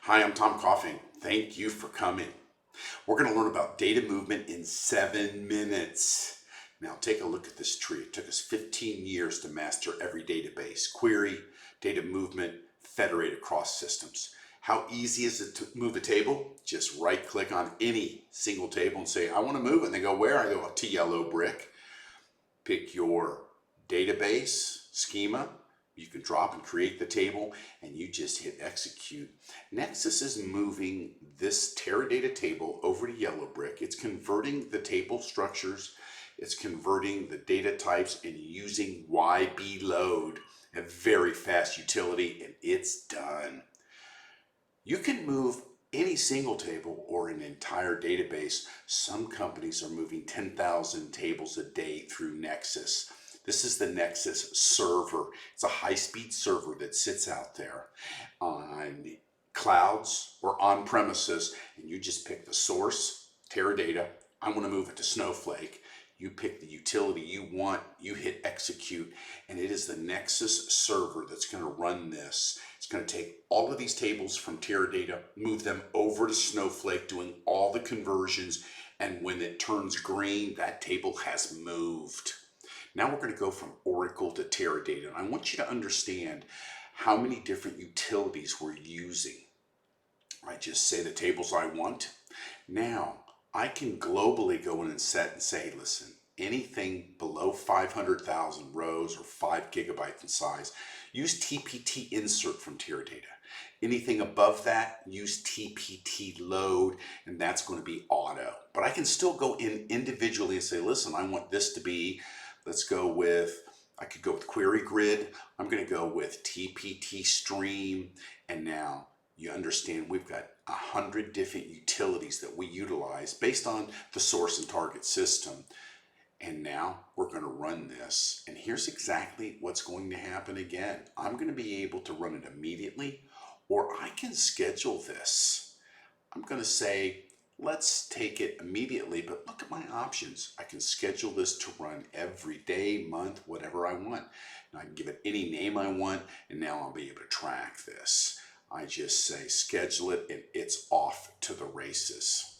Hi, I'm Tom Coffin. Thank you for coming. We're going to learn about data movement in 7 minutes. Now take a look at this tree. It took us 15 years to master every database, query, data movement, federate across systems. How easy is it to move a table? Just right click on any single table and say, I want to move it. And they go, where? I go to yellow brick. Pick your database schema. You can drop and create the table and you just hit execute. Nexus is moving this Teradata table over to yellow brick. It's converting the table structures. It's converting the data types and using YB load, a very fast utility, and it's done. You can move any single table or an entire database. Some companies are moving 10,000 tables a day through Nexus. This is the Nexus server. It's a high-speed server that sits out there on clouds or on premises, and you just pick the source, Teradata. I want to move it to Snowflake. You pick the utility you want, you hit execute, and it is the Nexus server that's going to run this. It's going to take all of these tables from Teradata, move them over to Snowflake, doing all the conversions, and when it turns green, that table has moved. Now we're going to go from Oracle to Teradata, and I want you to understand how many different utilities we're using. I just say the tables I want. Now, I can globally go in and set and say, listen, anything below 500,000 rows or 5 gigabytes in size, use TPT insert from Teradata. Anything above that, use TPT load, and that's going to be auto. But I can still go in individually and say, listen, I want this to be, let's go with, I could go with query grid. I'm going to go with TPT stream. And now you understand we've got 100 different utilities that we utilize based on the source and target system. And now we're going to run this. And here's exactly what's going to happen again. I'm going to be able to run it immediately, or I can schedule this. I'm going to say, let's take it immediately, but look at my options. I can schedule this to run every day, month, whatever I want. And I can give it any name I want, and now I'll be able to track this. I just say schedule it, and it's off to the races.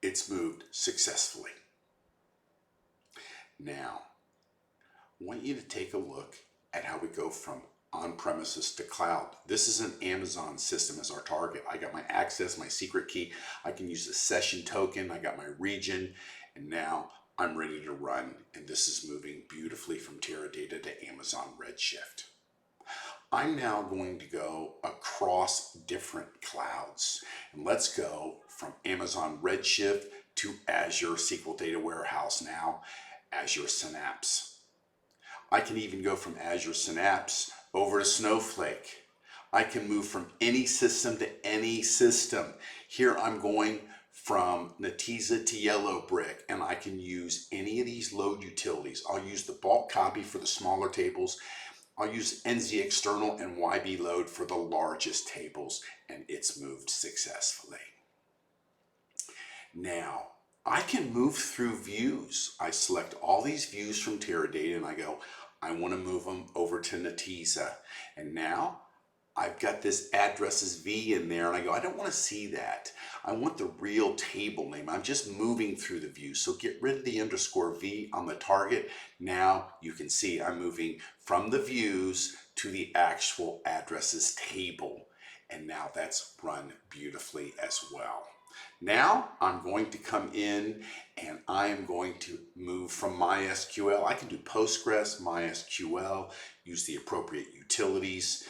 It's moved successfully. Now, I want you to take a look at how we go from on-premises to cloud. This is an Amazon system as our target. I got my access, my secret key. I can use the session token. I got my region, and now I'm ready to run. And this is moving beautifully from Teradata to Amazon Redshift. I'm now going to go across different clouds. And let's go from Amazon Redshift to Azure SQL Data Warehouse now, Azure Synapse. I can even go from Azure Synapse over to Snowflake. I can move from any system to any system. Here I'm going from Netezza to yellow brick, and I can use any of these load utilities. I'll use the bulk copy for the smaller tables. I'll use NZ external and YB load for the largest tables, and it's moved successfully. Now, I can move through views. I select all these views from Teradata and I go, I want to move them over to Netezza. And now I've got this addresses V in there and I go, I don't want to see that. I want the real table name. I'm just moving through the view. So get rid of the underscore V on the target. Now you can see I'm moving from the views to the actual addresses table. And now that's run beautifully as well. Now I'm going to come in and I am going to move from MySQL. I can do Postgres, MySQL, use the appropriate utilities,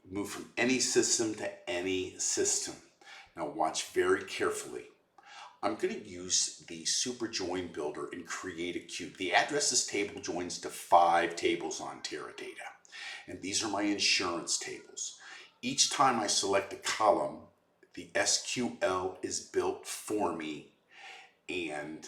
move from any system to any system. Now watch very carefully. I'm going to use the Superjoin Builder and create a cube. The addresses table joins to 5 tables on Teradata. And these are my insurance tables. Each time I select a column, the SQL is built for me, and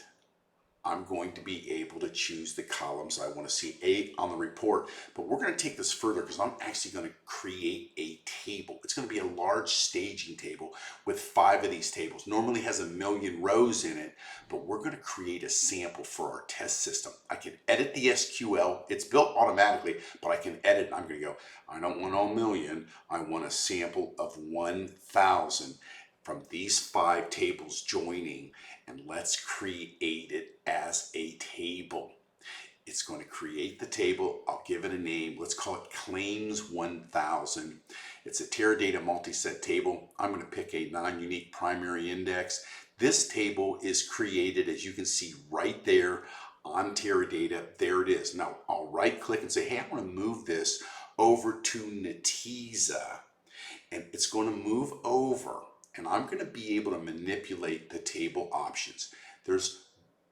I'm going to be able to choose the columns I want to see on the report. But we're going to take this further because I'm actually going to create a table. It's going to be a large staging table with 5 of these tables. Normally has 1,000,000 rows in it, but we're going to create a sample for our test system. I can edit the SQL. It's built automatically, but I can edit. I'm going to go, I don't want 1,000,000. I want a sample of 1,000 from these 5 tables joining, and let's create it as a table. It's going to create the table. I'll give it a name. Let's call it claims 1,000. It's a Teradata multi-set table. I'm going to pick a non-unique primary index. This table is created, as you can see right there on Teradata. There it is. Now I'll right click and say, hey, I want to move this over to Netezza. And it's going to move over. And I'm going to be able to manipulate the table options. There's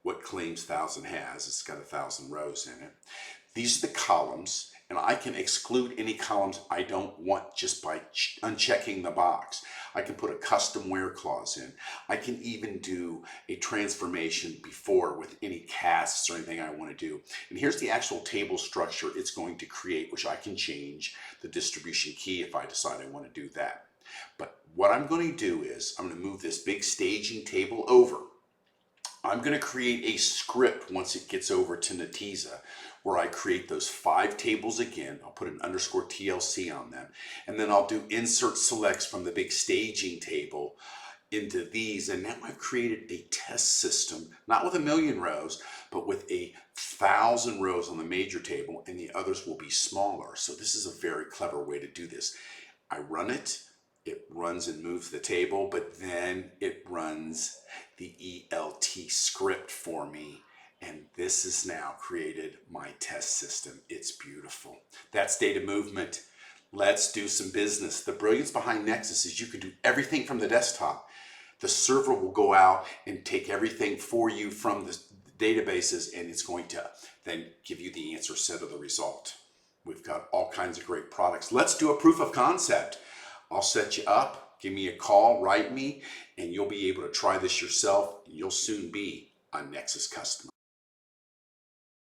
what claims 1,000 has. It's got 1,000 rows in it. These are the columns, and I can exclude any columns I don't want just by unchecking the box. I can put a custom where clause in. I can even do a transformation before with any casts or anything I want to do. And here's the actual table structure it's going to create, which I can change the distribution key if I decide I want to do that. But what I'm going to do is I'm going to move this big staging table over. I'm going to create a script once it gets over to Netezza where I create those 5 tables again. I'll put an underscore TLC on them. And then I'll do insert selects from the big staging table into these. And now I've created a test system, not with 1,000,000 rows, but with 1,000 rows on the major table, and the others will be smaller. So this is a very clever way to do this. I run it. It runs and moves the table, but then it runs the ELT script for me. And this has now created my test system. It's beautiful. That's data movement. Let's do some business. The brilliance behind Nexus is you can do everything from the desktop. The server will go out and take everything for you from the databases, and it's going to then give you the answer set of the result. We've got all kinds of great products. Let's do a proof of concept. I'll set you up, give me a call, write me, and you'll be able to try this yourself. You'll soon be a Nexus customer.